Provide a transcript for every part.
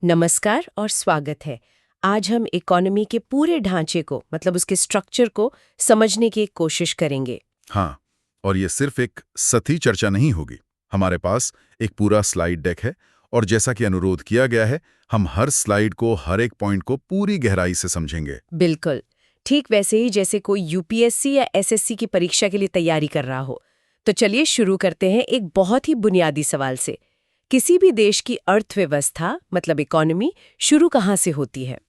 नमस्कार और स्वागत है। आज हम इकोनॉमी के पूरे ढांचे को मतलब उसके स्ट्रक्चर को समझने की कोशिश करेंगे। हाँ, और ये सिर्फ एक सतही चर्चा नहीं होगी। हमारे पास एक पूरा स्लाइड डेक है और जैसा कि अनुरोध किया गया है, हम हर स्लाइड को, हर एक पॉइंट को पूरी गहराई से समझेंगे। बिल्कुल ठीक वैसे ही जैसे कोई यूपीएससी या एसएससी की परीक्षा के लिए तैयारी कर रहा हो। तो चलिए शुरू करते हैं एक बहुत ही बुनियादी सवाल से। किसी भी देश की अर्थव्यवस्था मतलब इकोनॉमी शुरू कहाँ से होती है?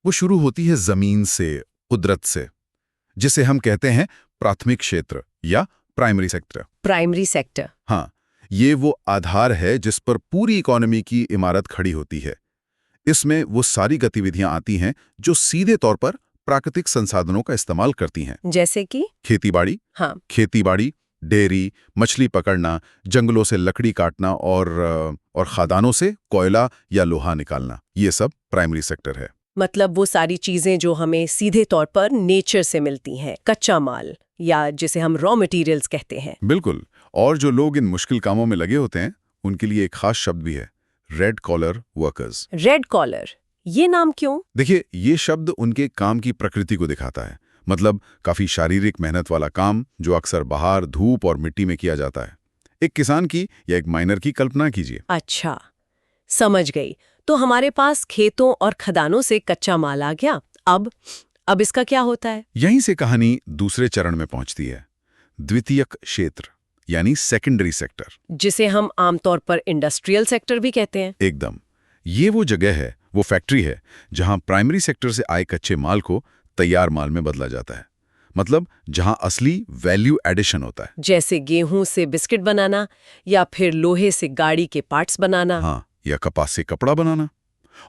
वो शुरू होती है जमीन से, कुदरत से, जिसे हम कहते हैं प्राथमिक क्षेत्र या प्राइमरी सेक्टर। Primary sector. हाँ, ये वो आधार है जिस पर पूरी इकोनॉमी की इमारत खड़ी होती है। इसमें वो सारी गतिविधियां आती हैं जो सीधे तौर पर प्राकृतिक संसाधनों का इस्तेमाल करती हैं। जैसे कि खेतीबाड़ी, हाँ, डेयरी, मछली पकड़ना, जंगलों से लकड़ी काटना और खदानों से कोयला या लोहा निकालना, ये सब प्राइमरी सेक्टर है। मतलब वो सारी चीजें जो हमें सीधे तौर पर नेचर से मिलती हैं, कच्चा माल या जिसे हम रॉ मटेरियल्स कहते हैं। बिल्कुल। और जो लोग इन मुश्किल कामों में लगे होते हैं, उनके लिए एक खास शब्द भी है, red collar workers. Red collar, ये नाम क्यों? देखिए, ये शब्द उनके काम की प्रकृति को दिखाता है। मतलब काफी शारीरिक मेहनत वाला काम जो अक्सर बाहर धूप और मिट्टी में किया जाता है। एक किसान की या एक माइनर की कल्पना कीजिए। अच्छा, समझ गई। तो हमारे पास खेतों और खदानों से कच्चा माल आ गया। अब इसका क्या होता है? यहीं से कहानी दूसरे चरण में पहुंचती है, द्वितीयक क्षेत्र यानी सेकेंडरी सेक्टर, जिसे हम आमतौर पर इंडस्ट्रियल सेक्टर भी कहते हैं। एकदम। ये वो जगह है, वो फैक्ट्री है, जहां प्राइमरी सेक्टर से आए कच्चे माल को तैयार माल में बदला जाता है। मतलब जहां असली वैल्यू एडिशन होता है। जैसे गेहूं से बिस्किट बनाना या फिर लोहे से गाड़ी के पार्ट्स बनाना। हाँ, या कपास से कपड़ा बनाना।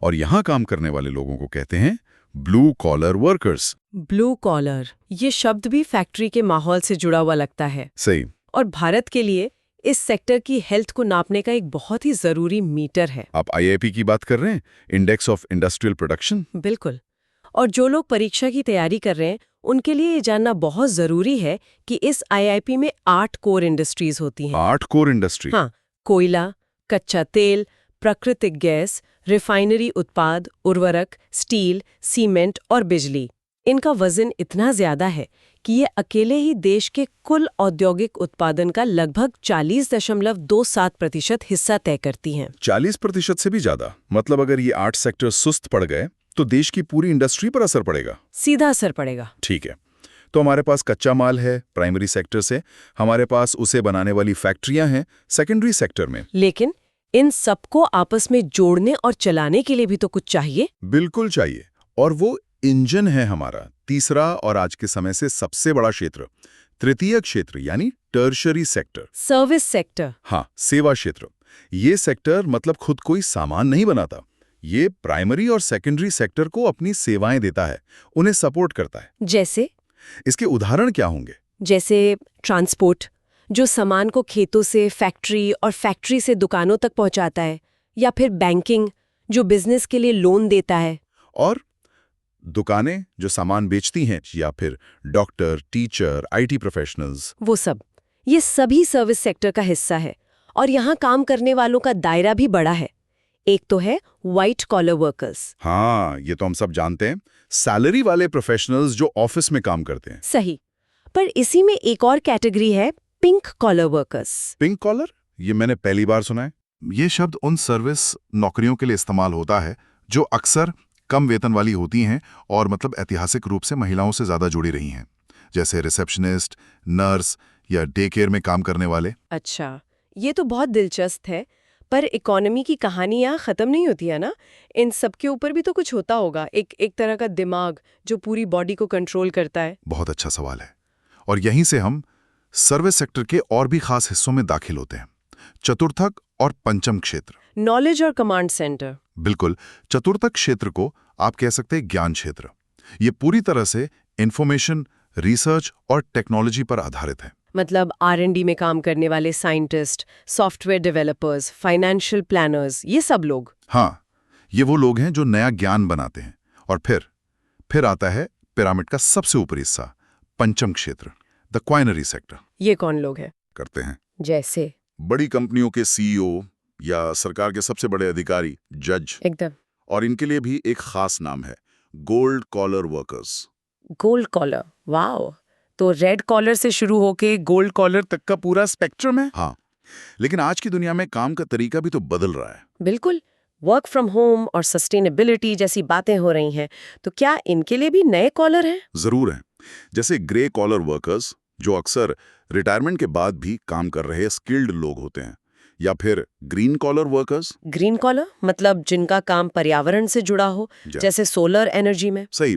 और यहां काम करने वाले लोगों को कहते हैं blue collar workers. Blue collar, ये शब्द भी फैक्ट्री के माहौल से जुड़ा हुआ लगता है। सही। और भारत के लिए इस सेक्टर की हेल्थ को नापने का एक बहुत ही जरूरी मीटर है। आप आईआईपी की बात कर रहे हैं, इंडेक्स ऑफ इंडस्ट्रियल प्रोडक्शन। बिल्कुल। और जो लोग परीक्षा की तैयारी कर रहे हैं उनके लिए ये जानना बहुत जरूरी है कि इस आईआईपी में 8 कोर इंडस्ट्रीज होती हैं। 8 कोर इंडस्ट्री? हाँ, कोयला, कच्चा तेल, प्राकृतिक गैस, रिफाइनरी उत्पाद, उर्वरक, स्टील, सीमेंट और बिजली। इनका वजन इतना ज्यादा है कि ये अकेले ही देश के कुल औद्योगिक उत्पादन का लगभग 40.27% हिस्सा तय करती हैं। 40% से भी ज्यादा? मतलब अगर ये 8 सेक्टर सुस्त पड़ गए तो देश की पूरी इंडस्ट्री पर असर पड़ेगा? सीधा असर पड़ेगा। ठीक है। तो हमारे पास कच्चा माल है प्राइमरी सेक्टर से, हमारे पास उसे बनाने वाली फैक्ट्रियां हैं सेकेंडरी सेक्टर में। लेकिन इन सबको आपस में जोड़ने और चलाने के लिए भी तो कुछ चाहिए। बिल्कुल चाहिए। और वो इंजन है हमारा तीसरा और आज के समय से सबसे बड़ा क्षेत्र, तृतीय क्षेत्र यानी टर्शरी सेक्टर। Service sector. हाँ, सेवा क्षेत्र। ये सेक्टर मतलब खुद कोई सामान नहीं बनाता, ये प्राइमरी और सेकेंडरी सेक्टर को अपनी सेवाएं देता है, उन्हें सपोर्ट करता है। जैसे? इसके उदाहरण क्या होंगे? जैसे ट्रांसपोर्ट, जो सामान को खेतों से फैक्ट्री और फैक्ट्री से दुकानों तक पहुंचाता है, या फिर बैंकिंग, जो बिजनेस के लिए लोन देता है। और दुकानें जो सामान बेचती हैं, या फिर डॉक्टर, टीचर, आईटी प्रोफेशनल्स, वो सब, ये सभी सर्विस सेक्टर का हिस्सा है। और यहाँ काम करने वालों का दायरा भी बड़ा है। एक तो है व्हाइट कॉलर वर्कर्स। हाँ, ये तो हम सब जानते हैं, सैलरी वाले प्रोफेशनल्स जो ऑफिस में काम करते हैं। सही। पर इसी में एक और कैटेगरी है pink collar workers. Pink collar? ये मैंने पहली बार सुना है। ये शब्द उन सर्विस नौकरियों के लिए इस्तेमाल होता है जो अक्सर कम वेतन वाली होती हैं और मतलब ऐतिहासिक रूप से महिलाओं से ज्यादा जुड़ी रही हैं, जैसे रिसेप्शनिस्ट, नर्स या डे केयर में काम करने वाले। अच्छा, ये तो बहुत दिलचस्प है। पर इकोनॉमी की कहानी यहाँ खत्म नहीं होती है ना? इन सब के ऊपर भी तो कुछ होता होगा, एक तरह का दिमाग जो पूरी बॉडी को कंट्रोल करता है। बहुत अच्छा सवाल है। और यहीं से हम सर्विस सेक्टर के और भी खास हिस्सों में दाखिल होते हैं, चतुर्थक और पंचम क्षेत्र। नॉलेज और कमांड सेंटर। बिल्कुल। चतुर्थक क्षेत्र को आप कह सकते हैं ज्ञान क्षेत्र। ये पूरी तरह से इंफॉर्मेशन, रिसर्च और टेक्नोलॉजी पर आधारित है। मतलब R&D में काम करने वाले scientist, software developers, financial planners, ये सब लोग। हाँ, ये वो लोग हैं जो नया ज्ञान बनाते हैं। और फिर आता है पिरामिड का सबसे ऊपरी हिस्सा, पंचम क्षेत्र, द क्वाइनरी सेक्टर। ये कौन लोग हैं? करते हैं जैसे? बड़ी कंपनियों के सीईओ, या सरकार के सबसे बड़े अधिकारी, जज, एकदम। और इनके लिए भी एक खास नाम है, gold collar workers. Gold collar, wow. तो रेड कॉलर से शुरू होके गोल्ड कॉलर तक का पूरा स्पेक्ट्रम है। हाँ, लेकिन आज की दुनिया में काम का तरीका भी तो बदल रहा है। बिल्कुल। वर्क फ्रॉम होम और सस्टेनेबिलिटी जैसी बातें हो रही हैं, तो क्या इनके लिए भी नए कॉलर हैं? जरूर है। जैसे ग्रे कॉलर वर्कर्स, जो अक्सर रिटायरमेंट के बाद भी काम कर रहे स्किल्ड लोग होते हैं, या फिर green collar workers. Green collar मतलब जिनका काम पर्यावरण से जुड़ा हो, जैसे सोलर एनर्जी में। सही।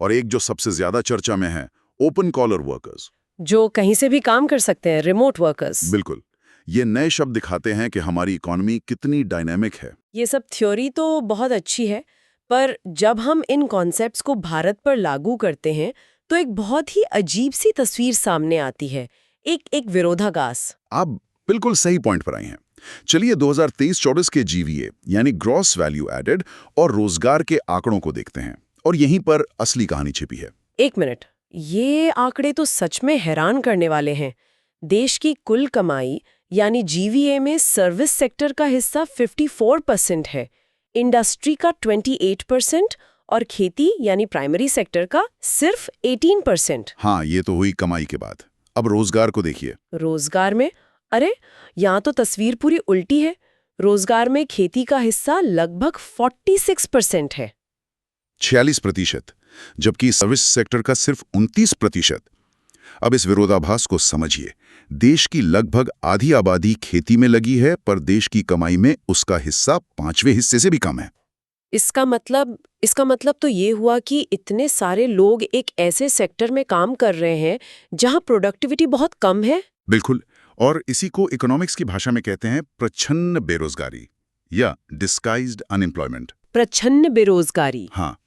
और एक जो सबसे ज्यादा चर्चा में है, ओपन कॉलर वर्कर्स, जो कहीं से भी काम कर सकते हैं, रिमोट वर्कर्स। बिल्कुल। ये नए शब्द दिखाते हैं कि हमारी इकोनॉमी कितनी डायनेमिक है। ये सब थ्योरी तो बहुत अच्छी है, पर जब हम इन कॉन्सेप्ट्स को भारत पर लागू करते हैं तो एक बहुत ही अजीब सी तस्वीर सामने आती है, एक विरोधाभास। आप बिल्कुल सही पॉइंट पर आई हैं। चलिए 2023-24 के जीवीए यानी ग्रॉस वैल्यू एडेड और रोजगार के आंकड़ों को देखते हैं, और यहीं पर असली कहानी छिपी है। एक मिनट, ये आंकड़े तो सच में हैरान करने वाले हैं। देश की कुल कमाई यानी जीवीए में सर्विस सेक्टर का हिस्सा 54% है, इंडस्ट्री का 28% और खेती यानी प्राइमरी सेक्टर का सिर्फ 18%। हाँ, ये तो हुई कमाई के बाद। अब रोजगार को देखिए। रोजगार में, अरे यहाँ तो तस्वीर पूरी उल्टी है। रोजगार में खेती का हिस्सा लगभग 46% है। 46%, जबकि सर्विस सेक्टर का सिर्फ 29%। अब इस विरोधाभास को समझिए। देश की लगभग आधी आबादी खेती में लगी है, पर देश की कमाई में उसका हिस्सा 5वें हिस्से से भी कम है। इसका मतलब तो ये हुआ कि इतने सारे लोग एक ऐसे सेक्टर में काम कर रहे हैं जहां प्रोडक्टिविटी बहुत कम है। बिल्कुल। और इसी को इकोनॉमिक्स की भाषा में कहते हैं प्रच्छन्न बेरोजगारी या डिस्गाइज्ड अनएम्प्लॉयमेंट। प्रच्छन्न बेरोजगारी। हाँ,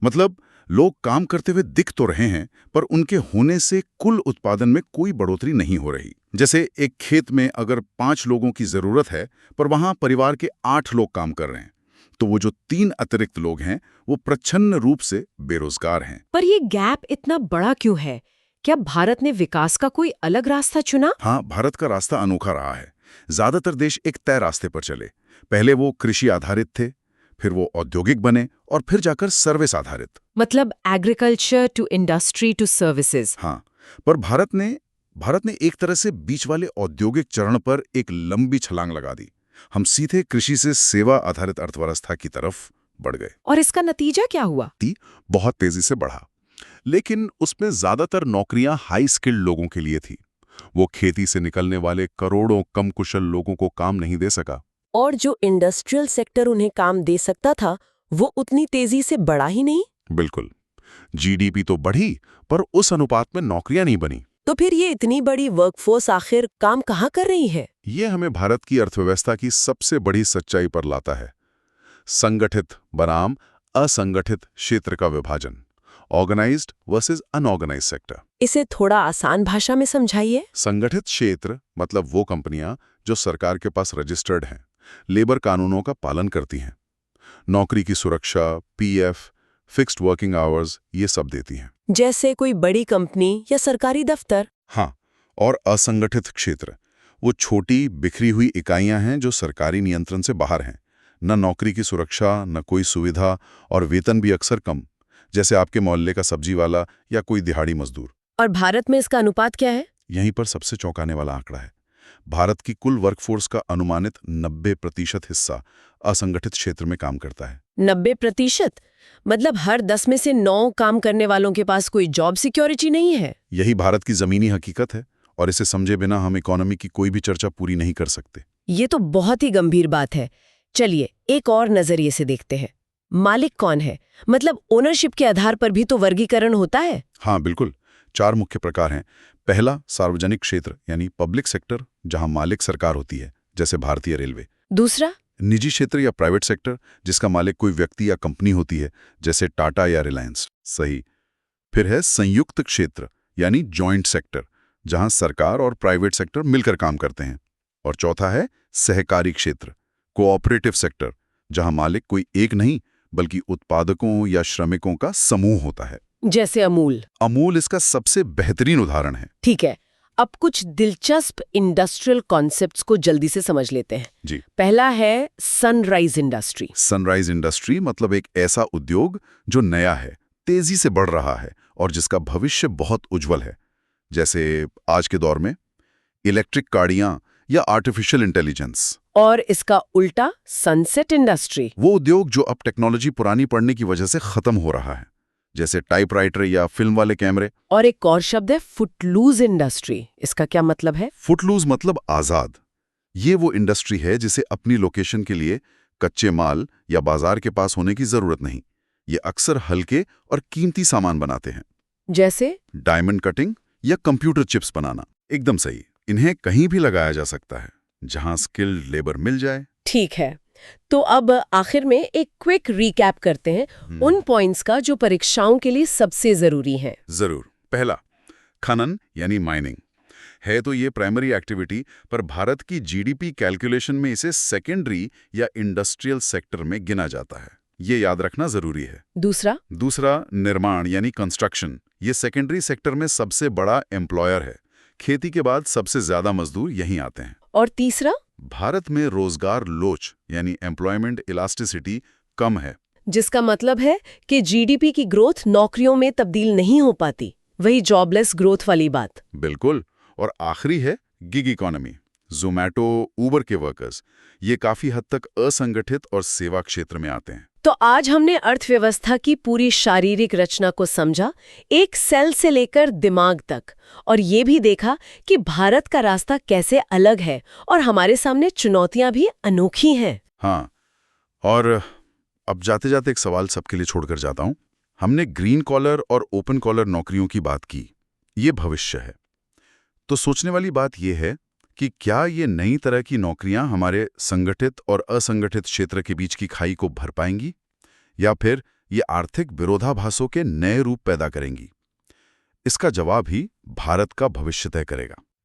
मतलब लोग काम करते हुए दिख तो रहे हैं, पर उनके होने से कुल उत्पादन में कोई बढ़ोतरी नहीं हो रही। जैसे एक खेत में अगर 5 लोगों की जरूरत है, पर वहां परिवार के 8 लोग काम कर रहे हैं, तो वो जो 3 अतिरिक्त लोग हैं वो प्रच्छन्न रूप से बेरोजगार हैं। पर ये गैप इतना बड़ा क्यों है? क्या भारत ने विकास का कोई अलग रास्ता चुना? हाँ, भारत का रास्ता अनोखा रहा है। ज्यादातर देश एक तय रास्ते पर चले। पहले वो कृषि आधारित थे, फिर वो औद्योगिक बने, और फिर जाकर सर्विस आधारित। मतलब agriculture to industry to services. हाँ, पर भारत ने एक तरह से बीच वाले औद्योगिक चरण पर एक लंबी छलांग लगा दी। हम सीधे कृषि से सेवा आधारित अर्थव्यवस्था की तरफ बढ़ गए। और इसका नतीजा क्या हुआ? बहुत तेजी से बढ़ा, लेकिन उसमें ज्यादातर नौकरियां हाई स्किल्ड लोगों के लिए थी। वो खेती से निकलने वाले करोड़ों कम कुशल लोगों को काम नहीं दे सका। और जो इंडस्ट्रियल सेक्टर उन्हें काम दे सकता था, वो उतनी तेजी से बढ़ा ही नहीं। बिल्कुल। जीडीपी तो बढ़ी, पर उस अनुपात में नौकरियां नहीं बनी। तो फिर ये इतनी बड़ी वर्कफोर्स आखिर काम कहाँ कर रही है? ये हमें भारत की अर्थव्यवस्था की सबसे बड़ी सच्चाई पर लाता है। संगठित बनाम असंगठित क्षेत्र का विभाजन, ऑर्गेनाइज्ड वर्सेस अनऑर्गेनाइज्ड सेक्टर। इसे थोड़ा आसान भाषा में समझाइए। संगठित क्षेत्र मतलब वो कंपनियां जो सरकार के पास रजिस्टर्ड हैं, लेबर कानूनों का पालन करती हैं, नौकरी की सुरक्षा, पीएफ, फिक्स्ड वर्किंग आवर्स, ये सब देती हैं। जैसे कोई बड़ी कंपनी या सरकारी दफ्तर। हाँ, और असंगठित क्षेत्र वो छोटी बिखरी हुई इकाइयां हैं जो सरकारी नियंत्रण से बाहर हैं। न नौकरी की सुरक्षा, न कोई सुविधा, और वेतन भी अक्सर कम, जैसे आपके मोहल्ले का सब्जी वाला या कोई दिहाड़ी मजदूर। और भारत में इसका अनुपात क्या है? यहीं पर सबसे चौंकाने वाला आंकड़ा है। भारत की कुल वर्कफोर्स का अनुमानित 90% हिस्सा असंगठित क्षेत्र में काम करता है। 90%? मतलब हर 10 में से 9 काम करने वालों के पास कोई जॉब सिक्योरिटी नहीं है। यही भारत की जमीनी हकीकत है, और इसे समझे बिना हम इकोनॉमी की कोई भी चर्चा पूरी नहीं कर सकते। ये तो बहुत ही गंभीर बात है। चलिए एक और नजरिए से देखते हैं। मालिक कौन है? मतलब ओनरशिप के आधार पर भी तो वर्गीकरण होता है। हाँ, बिल्कुल। 4 मुख्य प्रकार हैं। पहला, सार्वजनिक क्षेत्र यानी पब्लिक सेक्टर, जहां मालिक सरकार होती है, जैसे भारतीय रेलवे। दूसरा, निजी क्षेत्र या प्राइवेट सेक्टर, जिसका मालिक कोई व्यक्ति या कंपनी होती है, जैसे टाटा या रिलायंस। सही। फिर है संयुक्त क्षेत्र यानी जॉइंट सेक्टर, जहां सरकार और प्राइवेट सेक्टर मिलकर काम करते हैं। और चौथा है सहकारी क्षेत्र, कोऑपरेटिव सेक्टर, जहां मालिक कोई एक नहीं बल्कि उत्पादकों या श्रमिकों का समूह होता है। जैसे अमूल। अमूल इसका सबसे बेहतरीन उदाहरण है। ठीक है, अब कुछ दिलचस्प इंडस्ट्रियल कॉन्सेप्ट्स को जल्दी से समझ लेते हैं। जी। पहला है सनराइज इंडस्ट्री। सनराइज इंडस्ट्री मतलब एक ऐसा उद्योग जो नया है, तेजी से बढ़ रहा है और जिसका भविष्य बहुत उज्जवल है। जैसे आज के दौर में इलेक्ट्रिक गाड़ियां या आर्टिफिशियल इंटेलिजेंस। और इसका उल्टा सनसेट इंडस्ट्री। वो उद्योग जो अब टेक्नोलॉजी पुरानी पड़ने की वजह से खत्म हो रहा है, जैसे टाइपराइटर या फिल्म वाले कैमरे। और एक और शब्द है फुटलूज इंडस्ट्री। इसका क्या मतलब है? फुटलूज मतलब आजाद। ये वो इंडस्ट्री है जिसे अपनी लोकेशन के लिए कच्चे माल या बाजार के पास होने की जरूरत नहीं। ये अक्सर हल्के और कीमती सामान बनाते हैं, जैसे डायमंड कटिंग या कंप्यूटर चिप्स बनाना। एकदम सही। इन्हें कहीं भी लगाया जा सकता है जहां स्किल्ड लेबर मिल जाए। ठीक है, तो अब आखिर में एक क्विक रिकैप करते हैं उन पॉइंट्स का जो परीक्षाओं के लिए सबसे जरूरी हैं। जरूर। पहला, खनन यानी माइनिंग है तो ये प्राइमरी एक्टिविटी, पर भारत की जीडीपी कैलकुलेशन में इसे सेकेंडरी या इंडस्ट्रियल सेक्टर में गिना जाता है। ये याद रखना जरूरी है। दूसरा निर्माण यानी कंस्ट्रक्शन। ये सेकेंडरी सेक्टर में सबसे बड़ा एम्प्लॉयर है। खेती के बाद सबसे ज्यादा मजदूर यहीं आते हैं। और तीसरा, भारत में रोजगार लोच यानी एम्प्लॉयमेंट इलास्टिसिटी कम है, जिसका मतलब है कि जीडीपी की ग्रोथ नौकरियों में तब्दील नहीं हो पाती। वही जॉबलेस ग्रोथ वाली बात। बिल्कुल। और आखिरी है गिग इकोनॉमी। ज़ोमैटो, उबर के वर्कर्स ये काफी हद तक असंगठित और सेवा क्षेत्र में आते हैं। तो आज हमने अर्थव्यवस्था की पूरी शारीरिक रचना को समझा, एक सेल से लेकर दिमाग तक, और ये भी देखा कि भारत का रास्ता कैसे अलग है और हमारे सामने चुनौतियां भी अनोखी हैं। हाँ, और अब जाते जाते एक सवाल सबके लिए छोड़कर जाता हूं। हमने ग्रीन कॉलर और ओपन कॉलर नौकरियों की बात की, ये भविष्य है। तो सोचने वाली बात यह है कि क्या ये नई तरह की नौकरियां हमारे संगठित और असंगठित क्षेत्र के बीच की खाई को भर पाएंगी, या फिर ये आर्थिक विरोधाभासों के नए रूप पैदा करेंगी? इसका जवाब ही भारत का भविष्य तय करेगा।